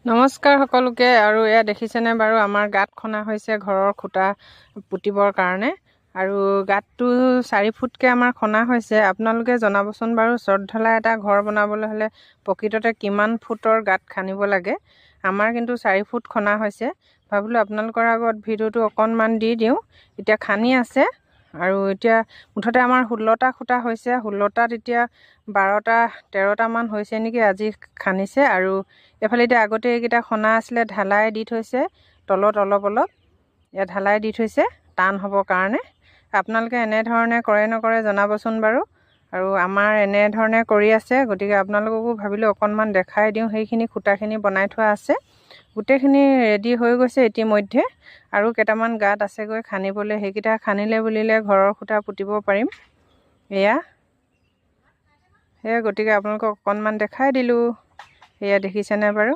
নমস্কাৰ সকলোকে। আৰু এয়া দেখিছেনে বাৰু আমাৰ গাঁত খনা হৈছে ঘৰৰ খুঁটা পুতিবৰ কাৰণে। আৰু গাঁতটো 4 ফুটকৈ আমাৰ খনা হৈছে। আপোনালোকে জনাবচোন বাৰু চদ ঢলা এটা ঘৰ বনাবলৈ হ'লে প্ৰকৃততে কিমান ফুটৰ গাঁত খান্দিব লাগে। আমাৰ কিন্তু 4 ফুট খনা হৈছে। ভাবিলোঁ আপোনালোকৰ আগত ভিডিঅ'টো অকণমান দি দিওঁ। এতিয়া খান্দি আছে আৰু এতিয়া মুঠতে আমাৰ 16টা খুঁটা হৈছে। 16টাত এতিয়া 12টা 13টামান হৈছে নেকি আজি খান্দিছে। আৰু এফালে এতিয়া আগতে এইকেইটা খনা আছিলে ঢালাই দি থৈছে তলত অলপ ইয়াত ঢালাই দি থৈছে টান হ'বৰ কাৰণে। আপোনালোকে এনেধৰণে কৰে নকৰে জনাবচোন বাৰু। আৰু আমাৰ এনেধৰণে কৰি আছে, গতিকে আপোনালোককো ভাবিলোঁ অকণমান দেখাই দিওঁ। সেইখিনি খুঁটাখিনি বনাই থোৱা আছে, গোটেইখিনি ৰেডি হৈ গৈছে ইতিমধ্যে। আৰু কেইটামান গাঁত আছেগৈ খান্দিবলৈ, সেইকেইটা খান্দিলে বুলিলে ঘৰৰ খুঁটা পুতিব পাৰিম। সেয়া গতিকে আপোনালোকক অকণমান দেখাই দিলোঁ। এয়া দেখিছেনে বাৰু।